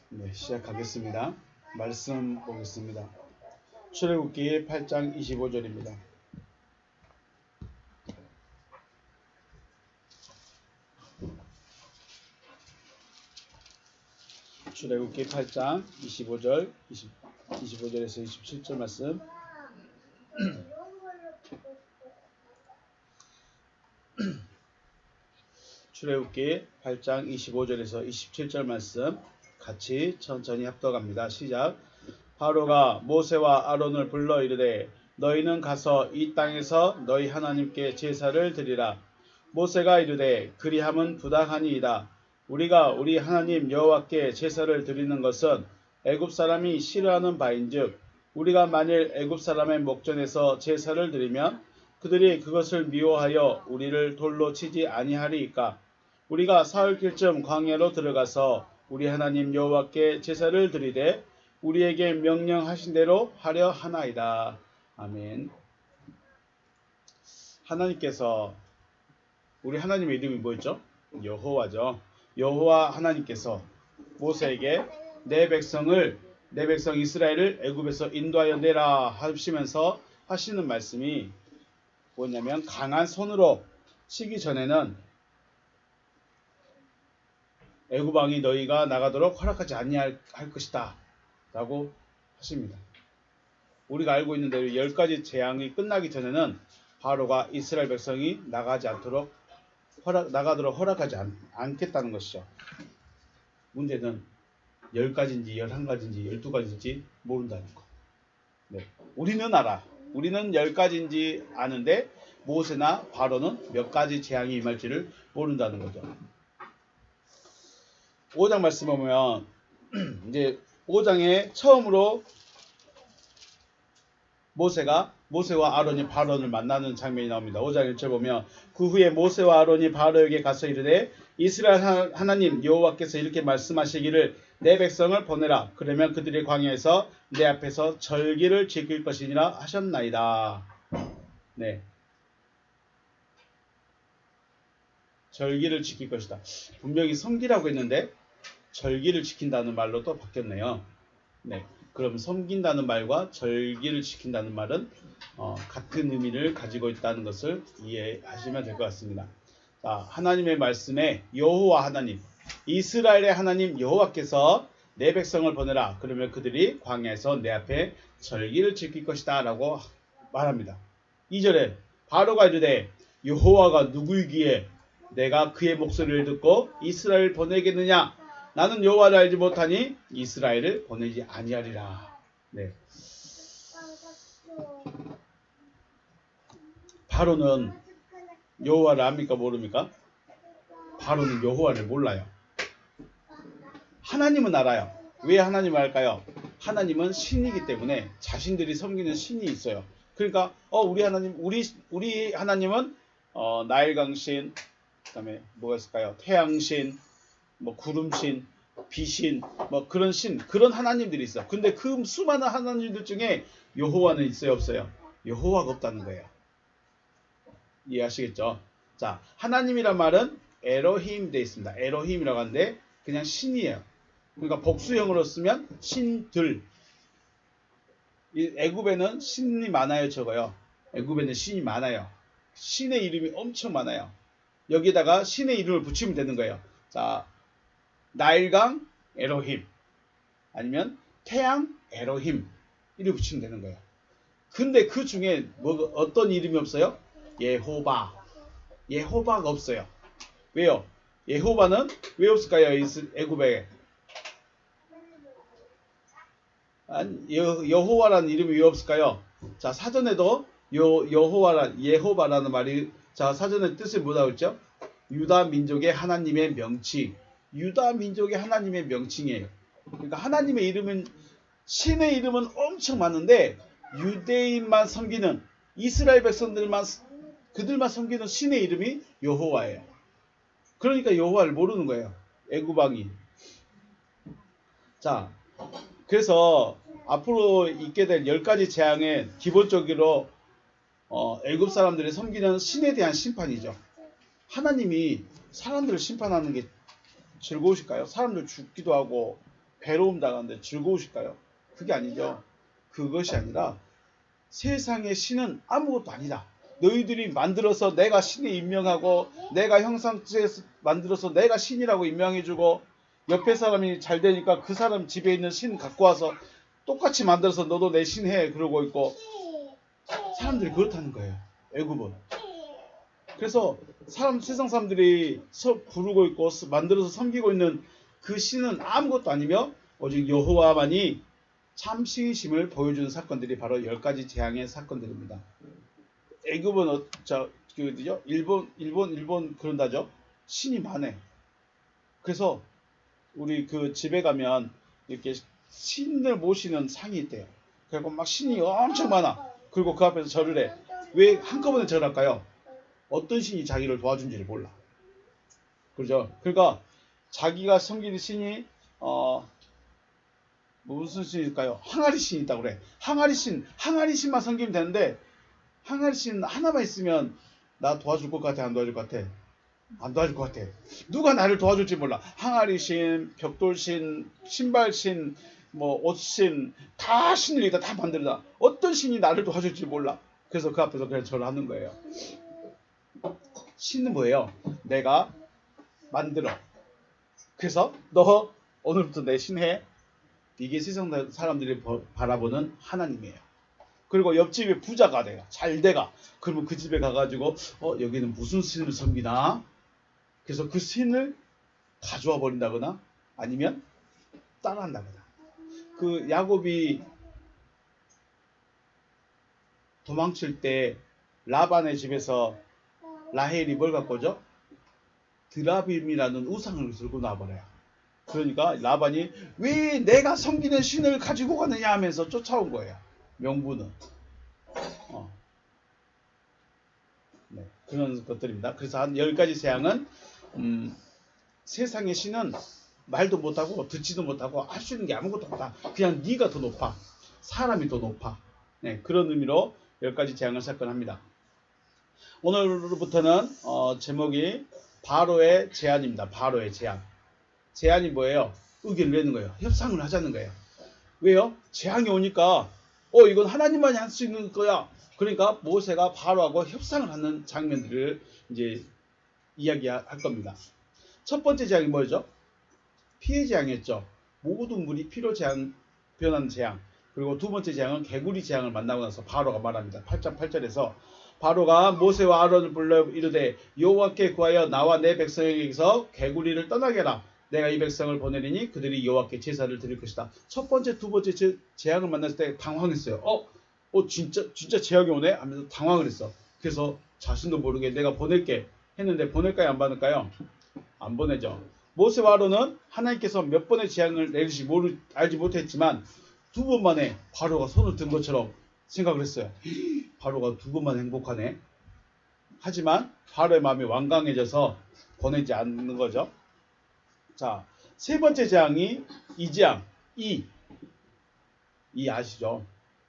네, 시작하겠습니다. 말씀 보겠습니다. 출애굽기 8장 25절입니다. 출애굽기 8장 25절, 25절에서 27절 말씀. 출애굽기 8장 25절에서 27절 말씀 같이 천천히 합독합니다. 시작. 바로가 모세와 아론을 불러 이르되 너희는 가서 이 땅에서 너희 하나님께 제사를 드리라. 모세가 이르되 그리함은 부당하니이다. 우리가 우리 하나님 여호와께 제사를 드리는 것은 애굽 사람이 싫어하는 바인즉 우리가 만일 애굽 사람의 목전에서 제사를 드리면 그들이 그것을 미워하여 우리를 돌로 치지 아니하리이까. 우리가 사흘길쯤 광야로 들어가서 우리 하나님 여호와께 제사를 드리되 우리에게 명령하신 대로 하려 하나이다. 아멘. 하나님께서, 우리 하나님의 이름이 뭐였죠? 여호와죠. 여호와 하나님께서 모세에게 내 백성 이스라엘을 애굽에서 인도하여 내라 하시면서 하시는 말씀이 뭐냐면, 강한 손으로 치기 전에는 애굽 왕이 너희가 나가도록 허락하지 아니할 것이다 라고 하십니다. 우리가 알고 있는 대로 10가지 재앙이 끝나기 전에는 바로가 이스라엘 백성이 나가도록 허락하지 않겠다는 것이죠. 문제는 10가지인지 11가지인지 12가지인지 모른다는 거. 네. 우리는 알아. 우리는 10가지인지 아는데 모세나 바로는 몇 가지 재앙이 임할지를 모른다는 거죠. 5장 말씀 보면 이제 5장에 처음으로 모세와 아론이 바로를 만나는 장면이 나옵니다. 5장 1절 보면 그 후에 모세와 아론이 바로에게 가서 이르되 이스라엘 하나님 여호와께서 이렇게 말씀하시기를 내 백성을 보내라. 그러면 그들이 광야에서 내 앞에서 절기를 지킬 것이니라 하셨나이다. 네. 절기를 지킬 것이다. 분명히 섬기라고 했는데 절기를 지킨다는 말로 또 바뀌었네요. 네. 그럼 섬긴다는 말과 절기를 지킨다는 말은 같은 의미를 가지고 있다는 것을 이해하시면 될 것 같습니다. 자, 하나님의 말씀에 여호와 하나님, 이스라엘의 하나님 여호와께서 내 백성을 보내라. 그러면 그들이 광야에서 내 앞에 절기를 지킬 것이다 라고 말합니다. 2절에 바로가 이르되 여호와가 누구이기에 내가 그의 목소리를 듣고 이스라엘을 보내겠느냐? 나는 여호와를 알지 못하니 이스라엘을 보내지 아니하리라. 네. 바로는 여호와를 압니까 모릅니까? 바로는 여호와를 몰라요. 하나님은 알아요. 왜 하나님을 알까요? 하나님은 신이기 때문에 자신들이 섬기는 신이 있어요. 그러니까 우리 하나님은 나일강신, 그다음에 뭐가 있을까요? 태양신, 뭐 구름신, 비신, 뭐 그런 신, 그런 하나님들이 있어. 근데 그 수많은 하나님들 중에 여호와는 있어요, 없어요? 여호와가 없다는 거예요. 이해하시겠죠? 자, 하나님이란 말은 에로힘 돼 있습니다. 에로힘이라고 하는데 그냥 신이에요. 그러니까 복수형으로 쓰면 신들. 이 애굽에는 신이 많아요, 적어요. 애굽에는 신이 많아요. 신의 이름이 엄청 많아요. 여기다가 신의 이름을 붙이면 되는 거예요. 자, 나일강 에로힘, 아니면 태양 에로힘 이렇게 붙이면 되는 거예요. 근데 그 중에 어떤 이름이 없어요? 예호바가 없어요. 왜요? 예호바는 왜 없을까요? 애굽에 여호와라는 이름이 왜 없을까요? 자, 사전에도 예호바라는 말이, 자, 사전의 뜻이 뭐라고 했죠? 유다 민족의 하나님의 명칭. 유다 민족의 하나님의 명칭이에요. 그러니까 하나님의 이름은, 신의 이름은 엄청 많은데 유대인만 섬기는, 이스라엘 그들만 섬기는 신의 이름이 여호와예요. 그러니까 여호와를 모르는 거예요, 애굽 왕이. 자, 그래서 앞으로 있게 될 10가지 재앙은 기본적으로 애굽 사람들이 섬기는 신에 대한 심판이죠. 하나님이 사람들을 심판하는 게 즐거우실까요? 사람들 죽기도 하고 괴로움 당하는데 즐거우실까요? 그게 아니죠. 그것이 아니라 세상의 신은 아무것도 아니다. 너희들이 만들어서 내가 신에 임명하고 내가 형상에서 만들어서 내가 신이라고 임명해주고 옆에 사람이 잘 되니까 그 사람 집에 있는 신 갖고 와서 똑같이 만들어서 너도 내 신 해 그러고 있고 사람들이 그렇다는 거예요. 애굽은. 그래서 세상 사람들이 부르고 있고 만들어서 섬기고 있는 그 신은 아무것도 아니며 오직 여호와만이 참 신이심을 보여주는 사건들이 바로 10가지 재앙의 사건들입니다. 애굽은 일본 그런다죠. 신이 많네. 그래서 우리 그 집에 가면 이렇게 신을 모시는 상이 있대요. 그리고 막 신이 엄청 많아. 그리고 그 앞에서 절을 해. 왜 한꺼번에 절할까요? 어떤 신이 자기를 도와준지를 몰라. 그렇죠? 그러니까 자기가 섬기는 신이 무슨 신일까요? 항아리 신이 있다고 그래. 항아리 신만 섬기면 되는데 항아리 신 하나만 있으면 나 도와줄 것 같아? 안 도와줄 것 같아? 안 도와줄 것 같아. 누가 나를 도와줄지 몰라. 항아리 신, 벽돌 신, 신발 신, 뭐 옷 신, 다 신을 다 만들다. 어떤 신이 나를 도와줄지 몰라. 그래서 그 앞에서 그냥 절을 하는 거예요. 신은 뭐예요? 내가 만들어. 그래서 너 오늘부터 내 신 해. 이게 세상 사람들이 바라보는 하나님이에요. 그리고 옆집에 부자가 돼요. 잘 돼가. 그러면 그 집에 가가지고 여기는 무슨 신을 섬기나? 그래서 그 신을 가져와 버린다거나 아니면 따라한다거나. 그 야곱이 도망칠 때 라반의 집에서 라헬이 뭘 갖고 오죠? 드라빔이라는 우상을 들고 나와버려요. 그러니까 라반이 왜 내가 섬기는 신을 가지고 가느냐 하면서 쫓아온 거예요. 명분은. 네, 그런 것들입니다. 그래서 한 10가지 재앙은 세상의 신은 말도 못하고 듣지도 못하고 할 수 있는 게 아무것도 없다. 그냥 네가 더 높아. 사람이 더 높아. 네, 그런 의미로 10가지 재앙을 사건합니다. 오늘부터는 제목이 바로의 제안입니다. 바로의 제안. 제안이 뭐예요? 의견을 내는 거예요. 협상을 하자는 거예요. 왜요? 재앙이 오니까 이건 하나님만이 할 수 있는 거야. 그러니까 모세가 바로하고 협상을 하는 장면들을 이제 이야기할 겁니다. 첫 번째 재앙이 뭐였죠? 피해 재앙이었죠. 모든 물이 피로 변하는 재앙. 그리고 두 번째 재앙은 개구리 재앙을 만나고 나서 바로가 말합니다. 8장 8절에서 바로가 모세와 아론을 불러 이르되 여호와께 구하여 나와 내 백성에게서 개구리를 떠나게 하라. 내가 이 백성을 보내리니 그들이 여호와께 제사를 드릴 것이다. 첫 번째, 두 번째 재앙을 만났을 때 당황했어요. 진짜 재앙이 오네? 하면서 당황을 했어. 그래서 자신도 모르게 내가 보낼게 했는데 보낼까요? 안 받을까요? 안 보내죠. 모세와 아론은 하나님께서 몇 번의 재앙을 내리시 알지 못했지만 두 번 만에 바로가 손을 든 것처럼 생각을 했어요. 바로가 두 번만 행복하네. 하지만 바로의 마음이 완강해져서 보내지 않는 거죠. 자, 세 번째 재앙이 이 재앙. 이 아시죠?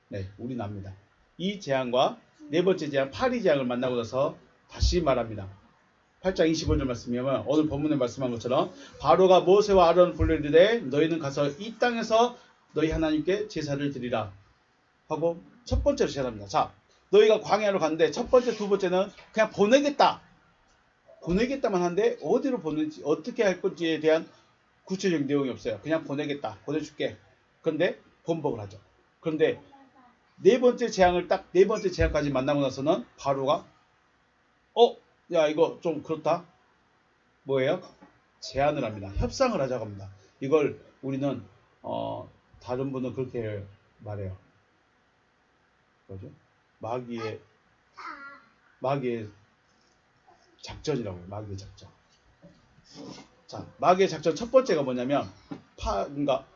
네, 우리 납니다. 이 재앙과 네 번째 재앙, 파리 재앙을 만나고 나서 다시 말합니다. 8장 25절 말씀이면 오늘 본문에 말씀한 것처럼 바로가 모세와 아론을 불러 이르되 너희는 가서 이 땅에서 너희 하나님께 제사를 드리라 하고 첫 번째로 제안합니다. 자, 너희가 광야로 갔는데 첫 번째, 두 번째는 그냥 보내겠다만 한데 어디로 보낼지 어떻게 할 건지에 대한 구체적인 내용이 없어요. 그냥 보내줄게. 그런데 번복을 하죠. 그런데 네 번째 재앙까지 만나고 나서는 바로가 야 이거 좀 그렇다. 뭐예요? 제안을 합니다. 협상을 하자고 합니다. 이걸 우리는 다른 분은 그렇게 말해요. 뭐죠? 마귀의 작전이라고 해요. 마귀의 작전. 자, 마귀의 작전 첫 번째가 뭐냐면 그러니까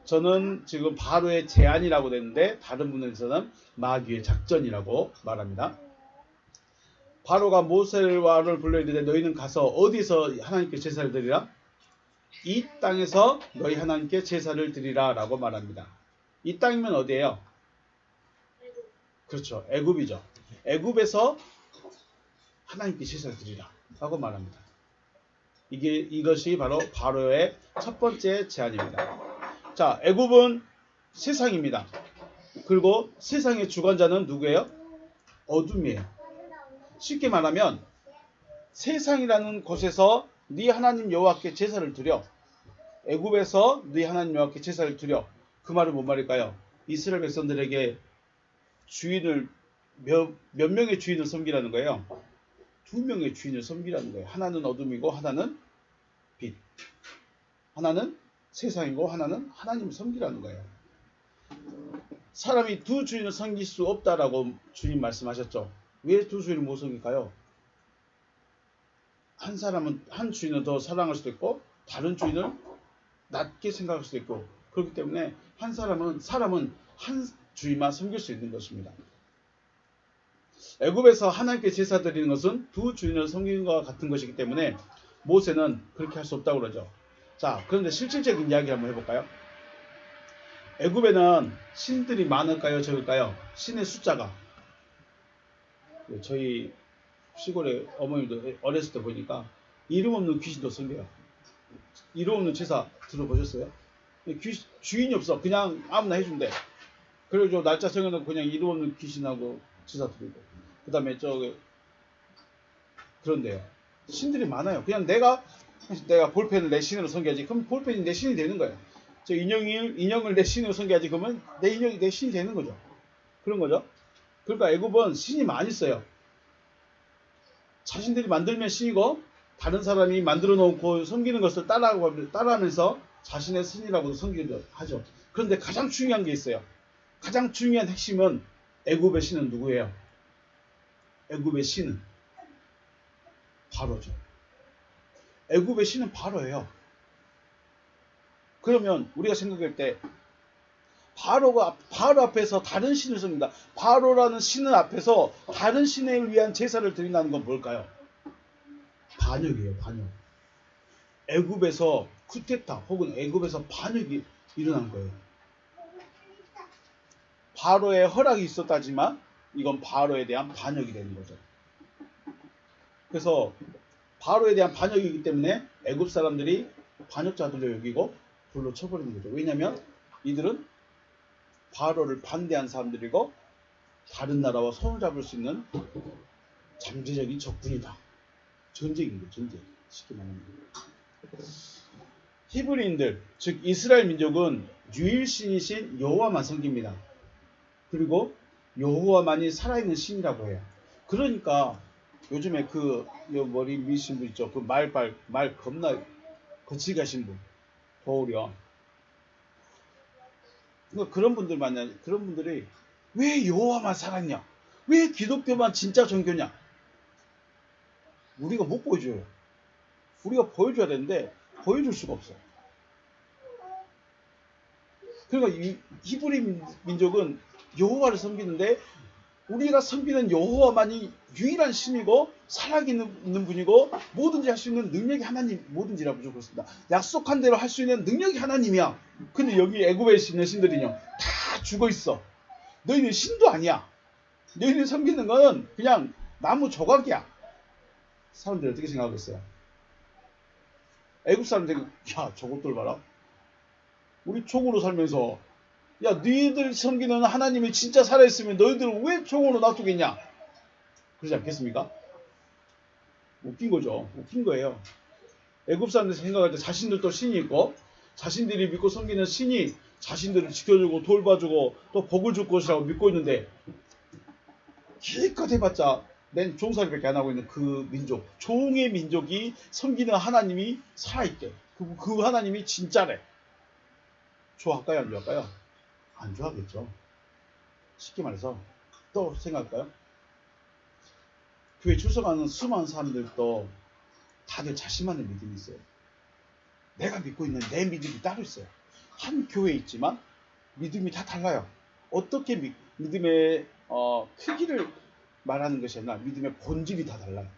저는 지금 바로의 제안이라고 되는데 다른 분에서는 마귀의 작전이라고 말합니다. 바로가 모세와 아론을 불러 이르되 너희는 가서 어디서 하나님께 제사를 드리라? 이 땅에서 너희 하나님께 제사를 드리라 라고 말합니다. 이 땅이면 어디예요? 그렇죠. 애굽이죠. 애굽에서 하나님께 제사를 드리라 라고 말합니다. 이것이 바로 바로의 첫 번째 제안입니다. 자, 애굽은 세상입니다. 그리고 세상의 주관자는 누구예요? 어둠이에요. 쉽게 말하면 세상이라는 곳에서 네 하나님 여호와께 제사를 드려. 애굽에서 네 하나님 여호와께 제사를 드려. 그 말은 뭔 말일까요? 이스라엘 백성들에게 주인을 몇 명의 주인을 섬기라는 거예요. 2명의 주인을 섬기라는 거예요. 하나는 어둠이고 하나는 빛. 하나는 세상이고 하나는 하나님을 섬기라는 거예요. 사람이 두 주인을 섬길 수 없다라고 주님 말씀하셨죠. 왜 두 주인을 못 섬길까요? 한 사람은 한 주인을 더 사랑할 수도 있고 다른 주인을 낮게 생각할 수도 있고 그렇기 때문에 사람은 한 주인만 섬길 수 있는 것입니다. 애굽에서 하나님께 제사 드리는 것은 두 주인을 섬기는 것과 같은 것이기 때문에 모세는 그렇게 할 수 없다고 그러죠. 자, 그런데 실질적인 이야기 한번 해볼까요? 애굽에는 신들이 많을까요? 적을까요? 신의 숫자가. 저희 시골에 어머님도 어렸을 때 보니까 이름 없는 귀신도 섬겨요. 이름 없는 제사 들어보셨어요? 주인이 없어. 그냥 아무나 해준대. 그래서 날짜 정해놓고 그냥 이름 없는 귀신하고 제사 드리고. 그 다음에 그런데요. 신들이 많아요. 그냥 내가 볼펜을 내 신으로 섬겨야지. 그럼 볼펜이 내 신이 되는 거예요. 저 인형을 내 신으로 섬겨야지. 그러면 내 인형이 내 신이 되는 거죠. 그런 거죠. 그러니까 애굽은 신이 많이 있어요. 자신들이 만들면 신이고 다른 사람이 만들어 놓고 섬기는 것을 따라하면서 자신의 신이라고도 섬기기도 하죠. 그런데 가장 중요한 게 있어요. 가장 중요한 핵심은 애굽의 신은 누구예요? 애굽의 신은 바로죠. 애굽의 신은 바로예요. 그러면 우리가 생각할 때 바로 앞에서 다른 신을 섬긴다. 바로라는 신을 앞에서 다른 신을 위한 제사를 드린다는 건 뭘까요? 반역이에요. 반역. 애굽에서 쿠데타 혹은 애굽에서 반역이 일어난 거예요. 바로의 허락이 있었다지만 이건 바로에 대한 반역이 되는 거죠. 그래서 바로에 대한 반역이기 때문에 애굽 사람들이 반역자들로 여기고 불로 쳐버리는 거죠. 왜냐하면 이들은 바로를 반대한 사람들이고 다른 나라와 손을 잡을 수 있는 잠재적인 적군이다. 전쟁인 거죠. 전쟁. 쉽게 말하면. 히브리인들, 즉 이스라엘 민족은 유일신이신 여호와만 섬깁니다. 그리고 여호와만이 살아있는 신이라고 해요. 그러니까 요즘에 머리 미신 분 있죠. 말 겁나 거칠게 하신 분. 도우려. 그러니까 그런 분들이 왜 여호와만 살았냐? 왜 기독교만 진짜 종교냐? 우리가 못 보여줘요. 우리가 보여줘야 되는데 보여줄 수가 없어요. 그러니까 이 히브리 민족은 여호와를 섬기는데 우리가 섬기는 여호와만이 유일한 신이고 살아있는 분이고 뭐든지 할 수 있는 능력이 하나님, 뭐든지라고 그렇습니다. 약속한 대로 할 수 있는 능력이 하나님이야. 근데 여기 애굽에 있는 신들이요 다 죽어 있어. 너희는 신도 아니야. 너희는 섬기는 거는 그냥 나무 조각이야. 사람들이 어떻게 생각하겠어요? 애굽 사람들이 야 저것들 봐라. 우리 종으로 살면서 야 너희들 섬기는 하나님이 진짜 살아있으면 너희들은 왜 종으로 놔두겠냐? 그러지 않겠습니까? 웃긴 거죠. 웃긴 거예요. 애굽 사람들 생각할 때 자신들도 신이 있고 자신들이 믿고 섬기는 신이 자신들을 지켜주고 돌봐주고 또 복을 줄 것이라고 믿고 있는데 기껏 해봤자 맨 종살이밖에 안 하고 있는 그 민족, 종의 민족이 섬기는 하나님이 살아있대. 그 하나님이 진짜래. 좋아할까요? 안 좋아할까요? 안 좋아하겠죠. 쉽게 말해서 또 생각할까요? 교회 출석하는 수많은 사람들도 다들 자신만의 믿음이 있어요. 내가 믿고 있는 내 믿음이 따로 있어요. 한 교회에 있지만 믿음이 다 달라요. 어떻게 믿음의 크기를 말하는 것이 아니라 믿음의 본질이 다 달라요.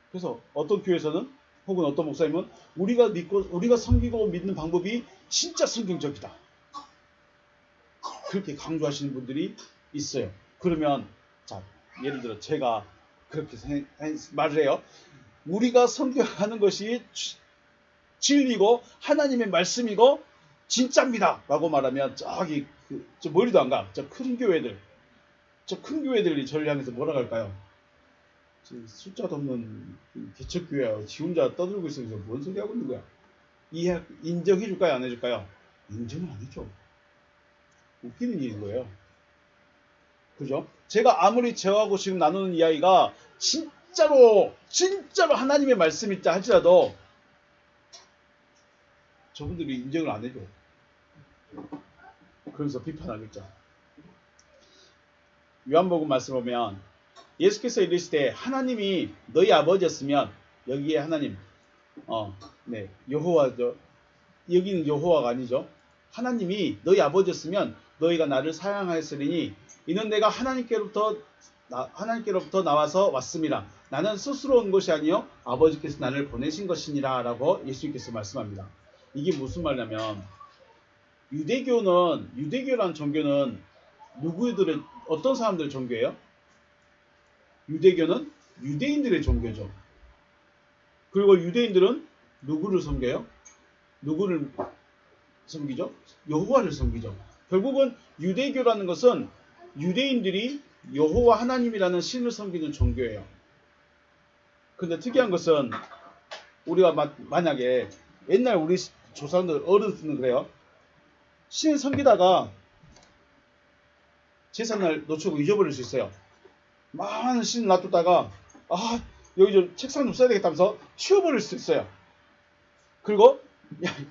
그래서 어떤 교회에서는 혹은 어떤 목사님은 우리가 섬기고 믿는 방법이 진짜 성경적이다. 그렇게 강조하시는 분들이 있어요. 그러면 자 예를 들어 제가 그렇게 말을 해요. 우리가 섬겨하는 것이 진리고 하나님의 말씀이고 진짜입니다 라고 말하면 저기 저 머리도 안 가. 저 큰 교회들이 저를 향해서 뭐라 할까요? 숫자도 없는 개척교회야. 지 혼자 떠들고 있으면서 뭔 소리 하고 있는 거야? 인정해 줄까요? 안 해줄까요? 인정을 안 해줘. 웃기는 일인 거예요. 그죠? 제가 아무리 저하고 지금 나누는 이야기가 진짜로 하나님의 말씀이 있다 할지라도 저분들이 인정을 안 해줘. 그래서 비판하겠죠. 요한복음 말씀 보면 예수께서 이르시되 하나님이 너희 아버지였으면, 여기에 하나님 네, 여호와죠. 여기는 여호와가 아니죠. 하나님이 너희 아버지였으면 너희가 나를 사랑하였으리니 이는 내가 하나님께로부터 나와서 왔음이라. 나는 스스로 온 것이 아니요 아버지께서 나를 보내신 것이니라 라고 예수님께서 말씀합니다. 이게 무슨 말이냐면, 유대교라는 종교는 누구들의 어떤 사람들의 종교예요? 유대교는 유대인들의 종교죠. 그리고 유대인들은 누구를 섬겨요? 누구를 섬기죠? 여호와를 섬기죠. 결국은 유대교라는 것은 유대인들이 여호와 하나님이라는 신을 섬기는 종교예요. 근데 특이한 것은 우리가 만약에 옛날 우리 조상들 어른들은 그래요. 신 섬기다가 제삿날 놓치고 잊어버릴 수 있어요. 많은 신 놔두다가 여기 좀 책상 좀 써야 되겠다면서 치워버릴 수 있어요. 그리고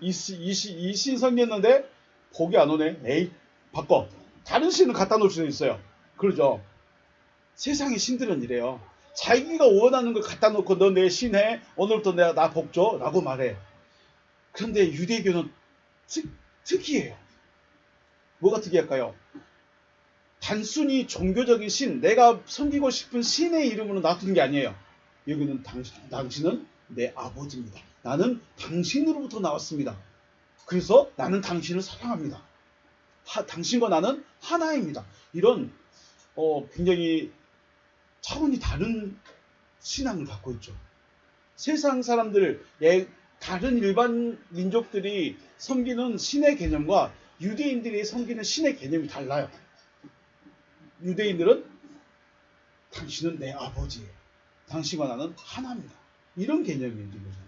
이 신 섬겼는데 복이 안 오네. 에이 바꿔. 다른 신을 갖다 놓을 수도 있어요. 그러죠. 세상의 신들은 이래요. 자기가 원하는 걸 갖다 놓고 너 내 신해. 오늘부터 나 복 줘. 라고 말해. 그런데 유대교는 특이해요. 뭐가 특이할까요? 단순히 종교적인 신, 내가 섬기고 싶은 신의 이름으로 놔둔 게 아니에요. 여기는 당신은 내 아버지입니다. 나는 당신으로부터 나왔습니다. 그래서 나는 당신을 사랑합니다. 당신과 나는 하나입니다. 이런 굉장히 차원이 다른 신앙을 갖고 있죠. 세상 사람들, 다른 일반 민족들이 섬기는 신의 개념과 유대인들이 섬기는 신의 개념이 달라요. 유대인들은 당신은 내 아버지예요. 당신과 나는 하나입니다. 이런 개념인 거죠.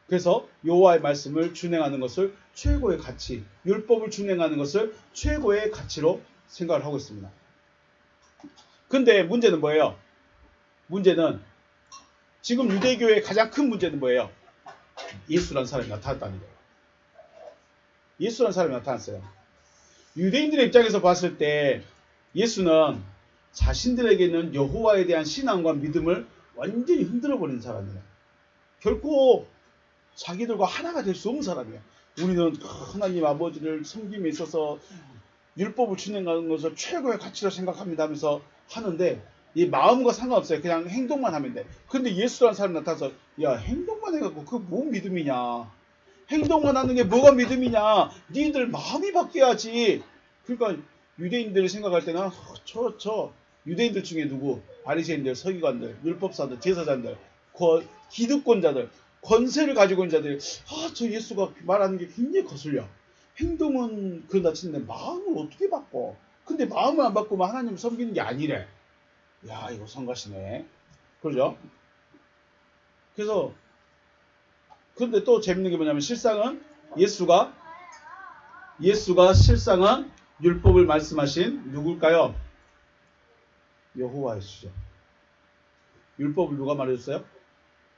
그래서 여호와의 말씀을 준행하는 것을 최고의 가치, 율법을 준행하는 것을 최고의 가치로 생각을 하고 있습니다. 근데 문제는 뭐예요? 문제는 지금 유대교의 가장 큰 문제는 뭐예요? 예수라는 사람이 나타났다는 거예요. 예수라는 사람이 나타났어요. 유대인들의 입장에서 봤을 때 예수는 자신들에게 있는 여호와에 대한 신앙과 믿음을 완전히 흔들어버린 사람이에요. 결코 자기들과 하나가 될 수 없는 사람이에요. 우리는 하나님 아버지를 섬김에 있어서 율법을 준행하는 것을 최고의 가치로 생각합니다 하면서 하는데 이 마음과 상관없어요. 그냥 행동만 하면 돼. 근데 예수라는 사람이 나타나서 야 행동만 해갖고 그거 뭔 믿음이냐. 행동만 하는 게 뭐가 믿음이냐. 니들 마음이 바뀌어야지. 그러니까 유대인들이 생각할 때는 유대인들 중에 누구? 바리새인들, 서기관들, 율법사들, 제사장들, 기득권자들, 권세를 가지고 있는 자들이 저 예수가 말하는 게 굉장히 거슬려. 행동은 그런다 치는데 마음을 어떻게 바꿔? 근데 마음을 안 바꾸면 하나님 섬기는 게 아니래. 야 이거 성가시네. 그러죠? 그래서 근데 또 재밌는 게 뭐냐면 실상은 예수가 실상은 율법을 말씀하신 누굴까요? 여호와이시죠. 율법을 누가 말해줬어요?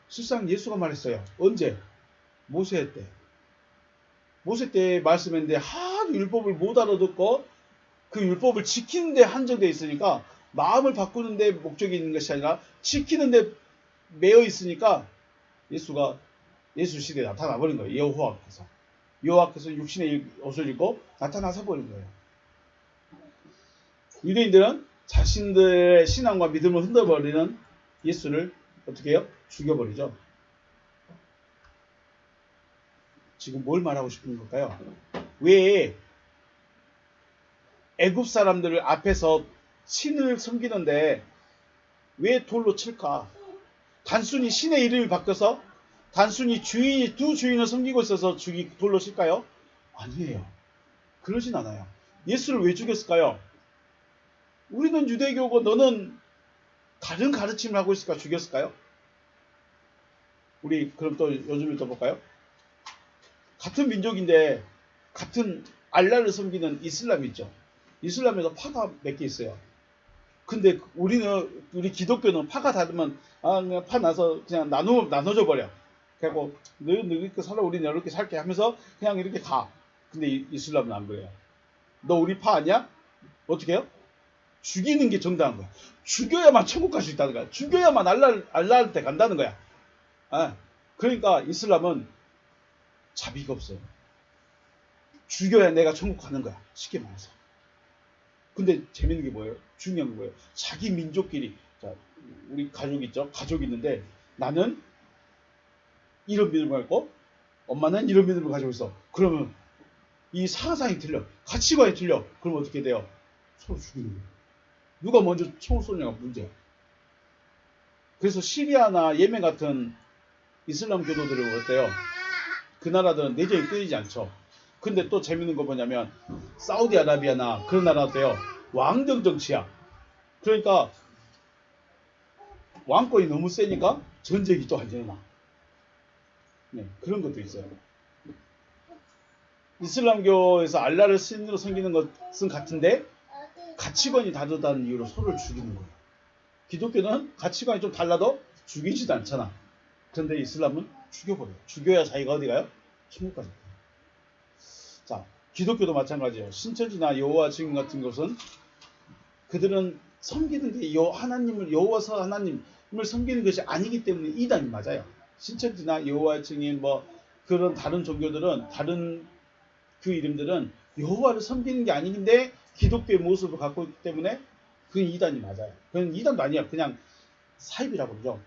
실상 예수가 말했어요. 언제? 모세 때. 모세 때 말씀했는데 하도 율법을 못 알아듣고 그 율법을 지키는데 한정되어 있으니까 마음을 바꾸는데 목적이 있는 것이 아니라 지키는데 매여 있으니까 예수 시대에 나타나 버린 거예요. 여호와께서 육신의 옷을 입고 나타나서 버린 거예요. 유대인들은 자신들의 신앙과 믿음을 흔들어버리는 예수를 어떻게 해요? 죽여버리죠. 지금 뭘 말하고 싶은 걸까요? 왜 애굽 사람들을 앞에서 신을 섬기는데 왜 돌로 칠까? 단순히 신의 이름이 바뀌어서 단순히 두 주인을 섬기고 있어서 돌로 칠까요? 아니에요. 그러진 않아요. 예수를 왜 죽였을까요? 우리는 유대교고 너는 다른 가르침을 하고 있을까 죽였을까요? 우리 그럼 또 요즘을 또 볼까요? 같은 민족인데 같은 알라를 섬기는 이슬람이 있죠. 이슬람에도 파가 몇 개 있어요. 근데 우리 기독교는 파가 다르면 그냥 파 나서 그냥 나눠져 버려. 그래갖고 너 이렇게 살아 우리는 이렇게 살게 하면서 그냥 이렇게 가. 근데 이슬람은 안 그래요. 너 우리 파 아니야? 어떻게 해요? 죽이는 게 정당한 거야. 죽여야만 천국 갈 수 있다는 거야. 죽여야만 알라한테 간다는 거야. 그러니까 이슬람은 자비가 없어요. 죽여야 내가 천국 가는 거야. 쉽게 말해서. 근데 재밌는 게 뭐예요? 중요한 게 뭐예요? 자기 민족끼리, 자, 우리 가족 있죠? 가족 있는데 나는 이런 믿음을 갖고 엄마는 이런 믿음을 가지고 있어. 그러면 이 사상이 틀려. 가치관이 틀려. 그럼 어떻게 돼요? 서로 죽이는 거예요. 누가 먼저 총을 쏘냐가 문제야. 그래서 시리아나 예멘 같은 이슬람 교도들은 어때요? 그 나라들은 내전이 끊이지 않죠. 근데 또 재밌는 거 뭐냐면 사우디아라비아나 그런 나라 어때요? 왕정 정치야. 그러니까 왕권이 너무 세니까 전쟁이 또 안 일어나. 네, 그런 것도 있어요. 이슬람교에서 알라를 신으로 섬기는 것은 같은데 가치관이 다르다는 이유로 서로를 죽이는 거예요. 기독교는 가치관이 좀 달라도 죽이지도 않잖아. 그런데 이슬람은 죽여버려요. 죽여야 자기가 어디 가요? 천국까지 가요. 자, 기독교도 마찬가지예요. 신천지나 여호와 증인 같은 것은 그들은 섬기는 게 하나님을 여호와서 하나님을 섬기는 것이 아니기 때문에 이단이 맞아요. 신천지나 여호와 증인 뭐 그런 다른 종교들은 다른 그 이름들은 여호와를 섬기는 게 아닌데 기독교의 모습을 갖고 있기 때문에 그건 이단이 맞아요. 그건 이단도 아니야. 그냥 사입이라고 그러죠.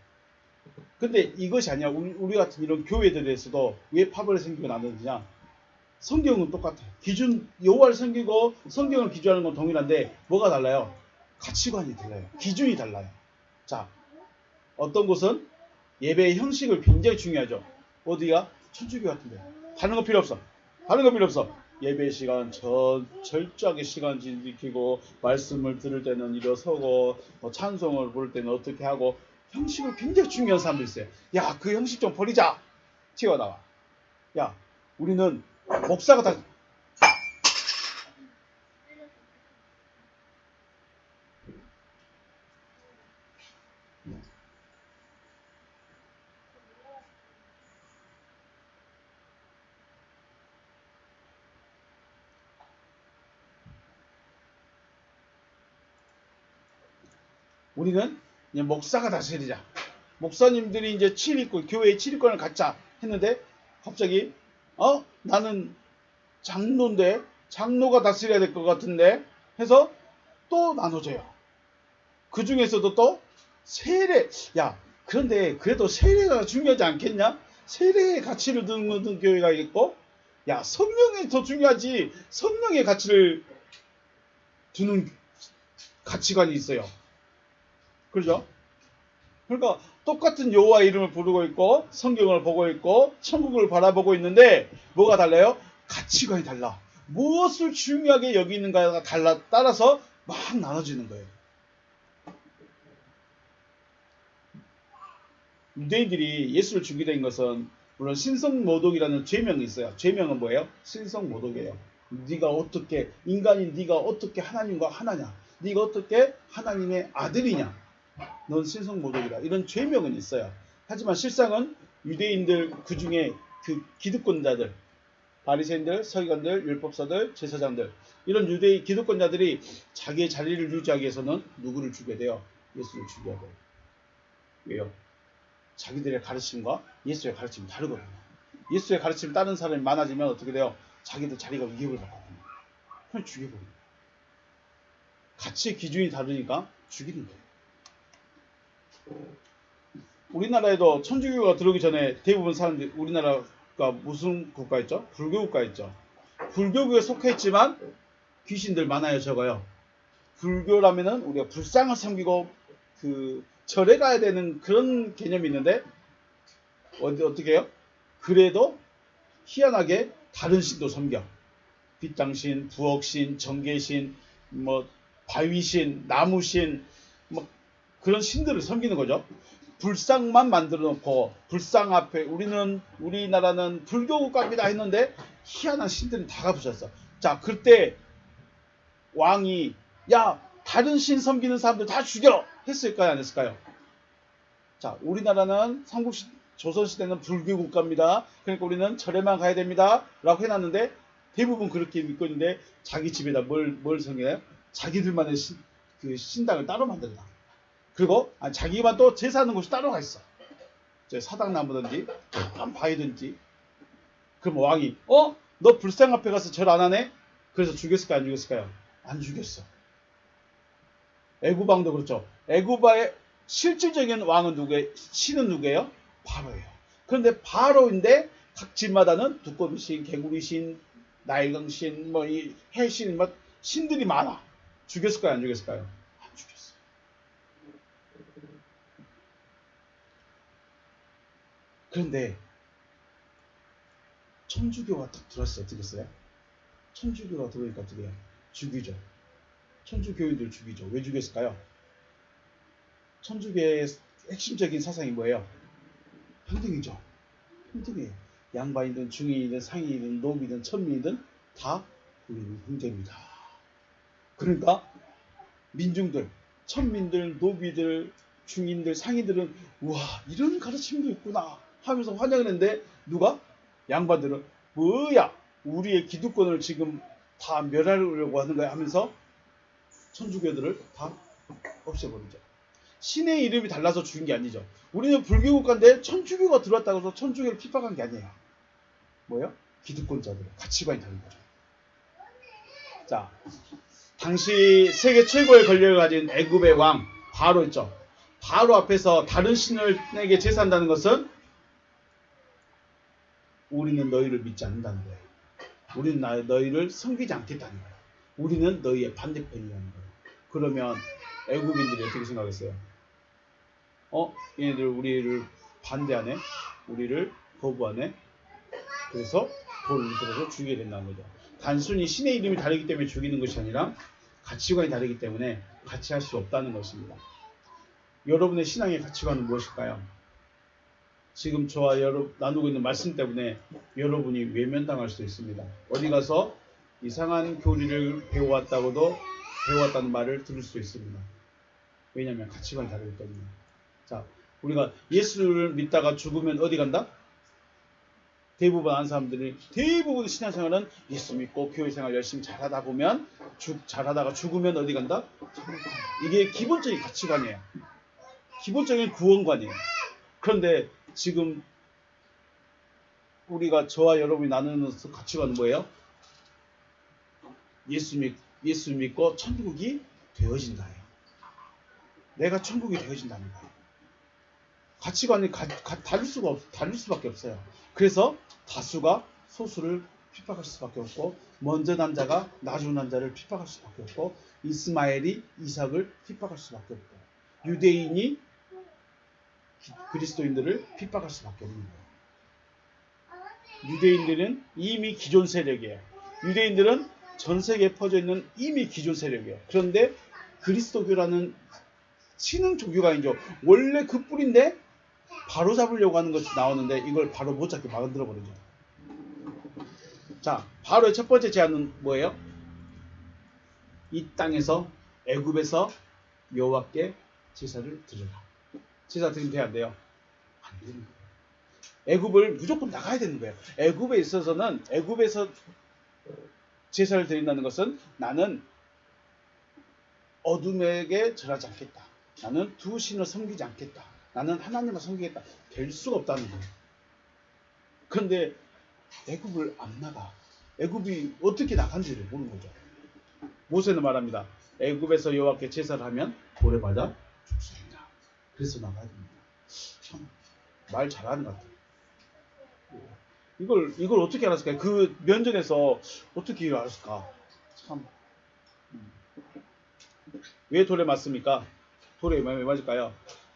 근데 이것이 아니야. 우리 같은 이런 교회들에서도 왜 파벌이 생기고 나누느냐. 성경은 똑같아요. 여호와를 섬기고 성경을 기준하는 건 동일한데 뭐가 달라요? 가치관이 달라요. 기준이 달라요. 자, 어떤 곳은 예배의 형식을 굉장히 중요하죠. 어디가? 천주교 같은데. 다른 거 필요 없어. 다른 거 필요 없어. 예배 시간 철저하게 시간 지키고 말씀을 들을 때는 일어서고 찬송을 부를 때는 어떻게 하고 형식을 굉장히 중요한 사람들이 있어요. 야, 그 형식 좀 버리자. 튀어나와. 야, 우리는 목사가 다 우리는 그냥 목사가 다스리자. 목사님들이 이제 교회의 치리권을 갖자 했는데 갑자기 나는 장로인데 장로가 다스려야 될 것 같은데 해서 또 나눠져요. 그 중에서도 또 세례. 야, 그런데 그래도 세례가 중요하지 않겠냐? 세례의 가치를 두는 교회가 있고, 야, 성령이 더 중요하지. 성령의 가치를 두는 가치관이 있어요. 그렇죠? 그러니까 똑같은 여호와 이름을 부르고 있고 성경을 보고 있고 천국을 바라보고 있는데 뭐가 달라요? 가치관이 달라. 무엇을 중요하게 여기는가가 따라서 막 나눠지는 거예요. 유대인들이 예수를 죽이게 된 것은 물론 신성모독이라는 죄명이 있어요. 죄명은 뭐예요? 신성모독이에요. 네가 어떻게 인간인 네가 어떻게 하나님과 하나냐? 네가 어떻게 하나님의 아들이냐? 넌 신성모독이다. 이런 죄명은 있어요. 하지만 실상은 유대인들 그중에 그 기득권자들, 바리새인들, 서기관들, 율법사들, 제사장들 이런 유대인 기득권자들이 자기의 자리를 유지하기 위해서는 누구를 죽여야 돼요? 예수를 죽여야 돼요. 왜요? 자기들의 가르침과 예수의 가르침이 다르거든요. 예수의 가르침을 따르는 사람이 많아지면 어떻게 돼요? 자기들 자리가 위협을 받거든요. 그냥 죽여버려요. 가치의 기준이 다르니까 죽이는 거예요. 우리나라에도 천주교가 들어오기 전에 대부분 사람들이 우리나라가 무슨 국가였죠? 불교 국가였죠. 불교국에 속했지만 귀신들 많아요, 적어요. 불교라면은 우리가 불상을 섬기고 그 절에 가야 되는 그런 개념이 있는데 어떻게 해요? 그래도 희한하게 다른 신도 섬겨. 빗장신, 부엌신, 정계신, 뭐 바위신, 나무신, 뭐 그런 신들을 섬기는 거죠. 불상만 만들어 놓고 불상 앞에 우리나라는 불교 국가입니다 했는데 희한한 신들은 다 가부셨어. 자, 그때 왕이 야 다른 신 섬기는 사람들 다 죽여 했을까요, 안 했을까요? 자, 우리나라는 조선시대는 불교 국가입니다. 그러니까 우리는 절에만 가야 됩니다 라고 해놨는데 대부분 그렇게 믿고 있는데 자기 집에다 뭘 섬겨요? 자기들만의 신당을 따로 만들다. 그리고 자기만 또 제사하는 곳이 따로 가 있어. 사당나무든지 한 바위든지. 그럼 왕이 너 불상 앞에 가서 절 안 하네? 그래서 죽였을까요, 안 죽였을까요? 안 죽였어. 애굽왕도 그렇죠. 애굽의 실질적인 왕은 누구예요? 신은 누구예요? 바로예요. 그런데 바로인데 각 집마다는 두꺼비신, 개구리신, 나일강신, 뭐 이 해신, 뭐 신들이 많아. 죽였을까요, 안 죽였을까요? 안 죽였어. 그런데 천주교가 딱 들어왔어요. 어떻게 했어요? 천주교가 들어오니까 어떻게 해요? 죽이죠. 천주교인들 죽이죠. 왜 죽였을까요? 천주교의 핵심적인 사상이 뭐예요? 평등이죠. 평등이에요. 양반이든 중인이든 상인이든 노비든 천민이든 다 우리는 형제입니다. 그러니까 민중들, 천민들, 노비들, 중인들, 상인들은 우와 이런 가르침도 있구나 하면서 환영을 했는데 누가? 양반들은 뭐야 우리의 기득권을 지금 다 멸하려고 하는 거야 하면서 천주교들을 다 없애버리죠. 신의 이름이 달라서 죽인 게 아니죠. 우리는 불교 국가인데 천주교가 들어왔다고 해서 천주교를 핍박한 게 아니에요. 뭐예요? 기득권자들 가치관이 다른 거죠. 자, 당시 세계 최고의 권력을 가진 애굽의 왕 바로 있죠. 바로 앞에서 다른 신에게 제사한다는 것은 우리는 너희를 믿지 않는다는 거예요. 우리는 너희를 섬기지 않겠다는 거예요. 우리는 너희의 반대편이라는 거예요. 그러면 애굽인들이 어떻게 생각했어요? 얘네들 우리를 반대하네? 우리를 거부하네? 그래서 돌을 들어서 죽이게 된다는 거죠. 단순히 신의 이름이 다르기 때문에 죽이는 것이 아니라 가치관이 다르기 때문에 같이 할 수 없다는 것입니다. 여러분의 신앙의 가치관은 무엇일까요? 지금 저와 나누고 있는 말씀 때문에 여러분이 외면당할 수 있습니다. 어디 가서 이상한 교리를 배워왔다는 말을 들을 수 있습니다. 왜냐하면 가치관이 다르기 때문에. 자, 우리가 예수를 믿다가 죽으면 어디 간다? 대부분 아는 사람들이 대부분 신앙생활은 예수 믿고 교회생활 열심히 잘하다 보면 잘하다가 죽으면 어디 간다? 이게 기본적인 가치관이에요. 기본적인 구원관이에요. 그런데 지금 우리가 저와 여러분이 나누는 가치관은 뭐예요? 예수 믿고 천국이 되어진다예요. 내가 천국이 되어진다는 거예요. 가치관이 다를 수밖에 없어요. 그래서 다수가 소수를 핍박할 수밖에 없고 먼저 난 자가 나중 난 자를 핍박할 수밖에 없고 이스마엘이 이삭을 핍박할 수밖에 없고 유대인이 그리스도인들을 핍박할 수밖에 없는 거예요. 유대인들은 이미 기존 세력이에요. 유대인들은 전 세계에 퍼져 있는 이미 기존 세력이에요. 그런데 그리스도교라는 신흥 종교가 아니죠. 원래 그 뿌리인데 바로 잡으려고 하는 것이 나오는데 이걸 바로 못 잡게 만들어 버리죠. 자, 바로의 첫 번째 제안은 뭐예요? 이 땅에서 애굽에서 여호와께 제사를 드려라. 제사 드리면 돼야 안 돼요? 안 되는 거예요. 애굽을 무조건 나가야 되는 거예요. 애굽에 있어서는 애굽에서 제사를 드린다는 것은 나는 어둠에게 절하지 않겠다. 나는 두 신을 섬기지 않겠다. 나는 하나님을 섬기겠다. 될 수가 없다는 거예요. 그런데 애굽을 안 나가. 애굽이 어떻게 나간지를 모르는 거죠. 모세는 말합니다. 애굽에서 여호와께 제사를 하면 돌에 맞아 죽습니다. 그래서 나가야 됩니다. 참 말 잘하는 것 같아요. 이걸 어떻게 알았을까요? 그 면전에서 어떻게 알았을까? 참. 왜 돌에 맞습니까? 돌에 왜 맞을까요?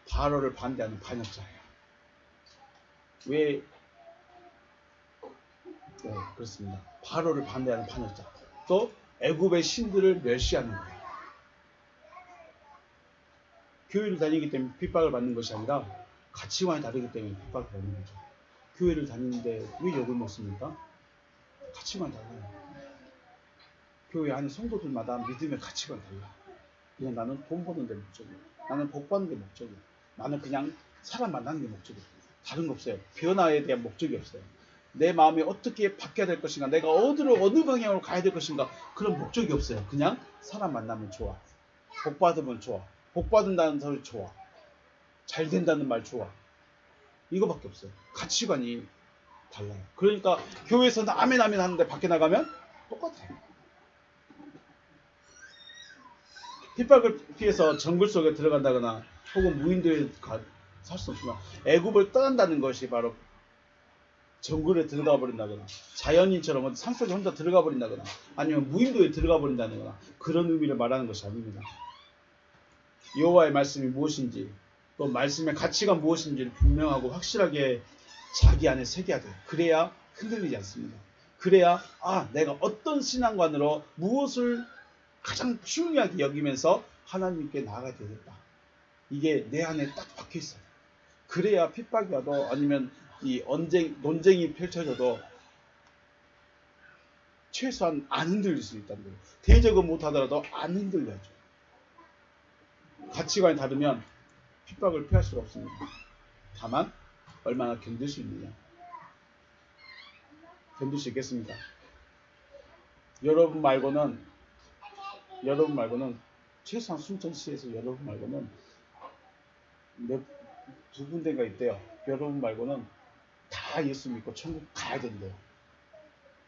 바로를 반대하는 반역자예요. 왜? 네, 그렇습니다. 바로를 반대하는 반역자. 또 애굽의 신들을 멸시하는 거예요. 교회를 다니기 때문에 핍박을 받는 것이 아니라 가치관이 다르기 때문에 핍박을 받는 거죠. 교회를 다니는데 왜 욕을 먹습니까? 가치관이 달라요. 교회 안에 성도들마다 믿음의 가치관이 달라. 그냥 나는 돈 버는 데 목적이야. 나는 복 받는 게 목적이야. 나는 그냥 사람 만나는 게 목적이야. 다른 거 없어요. 변화에 대한 목적이 없어요. 내 마음이 어떻게 바뀌어야 될 것인가, 내가 어느 방향으로 가야 될 것인가, 그런 목적이 없어요. 그냥 사람 만나면 좋아. 복 받으면 좋아. 복 받는다는 소리 좋아. 잘 된다는 말 좋아. 이거밖에 없어요. 가치관이 달라요. 그러니까 교회에서는 아멘 아멘 하는데 밖에 나가면 똑같아요. 핍박을 피해서 정글 속에 들어간다거나 혹은 무인도에 살 수 없지만 애굽을 떠난다는 것이 바로 정글에 들어가 버린다거나 자연인처럼 산속에 혼자 들어가 버린다거나 아니면 무인도에 들어가 버린다거나 그런 의미를 말하는 것이 아닙니다. 여호와의 말씀이 무엇인지 또 말씀의 가치가 무엇인지를 분명하고 확실하게 자기 안에 새겨야 돼요. 그래야 흔들리지 않습니다. 그래야 내가 어떤 신앙관으로 무엇을 가장 중요하게 여기면서 하나님께 나아가야 되겠다. 이게 내 안에 딱 박혀 있어요. 그래야 핍박이 와도 아니면 이 논쟁이 펼쳐져도 최소한 안 흔들릴 수 있다는 거예요. 대적은 못하더라도 안 흔들려죠. 가치관이 다르면 핍박을 피할 수가 없습니다. 다만 얼마나 견딜 수 있느냐. 견딜 수 있겠습니까? 여러분 말고는 최소한 순천시에서 여러분 말고는 두 군데가 있대요. 여러분 말고는 다 예수 믿고 천국 가야 된대요.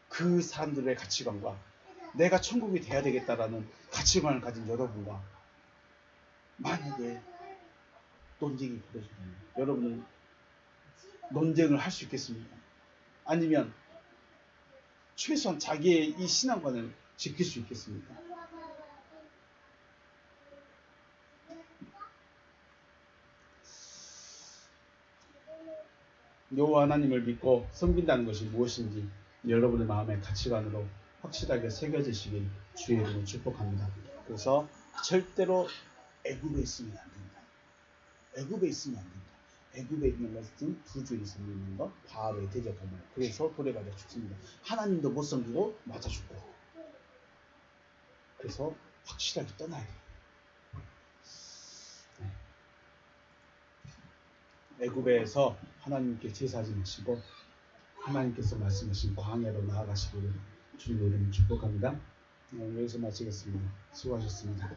그 사람들의 가치관과 내가 천국이 돼야 되겠다라는 가치관을 가진 여러분과 만약에 논쟁이 벌어진다면 여러분은 논쟁을 할 수 있겠습니까? 아니면 최소한 자기의 이 신앙관을 지킬 수 있겠습니까? 여호와 하나님을 믿고 섬긴다는 것이 무엇인지 여러분의 마음의 가치관으로 확실하게 새겨지시길 주의 이름으로 축복합니다. 그래서 절대로 애굽에 있으면 안 된다. 애굽에 있으면 안 된다. 애굽에 있는 것은 부주의 섬기는 것, 바알에 대적하는 것. 그래서 돌에 맞아 죽습니다. 하나님도 못 섬기고 맞아 죽고. 그래서 확실하게 떠나야 돼요. 애굽에서 하나님께 제사 지내시고 하나님께서 말씀하신 광야로 나아가시기를 주님의 이름으로 축복합니다. 여기서 마치겠습니다. 수고하셨습니다.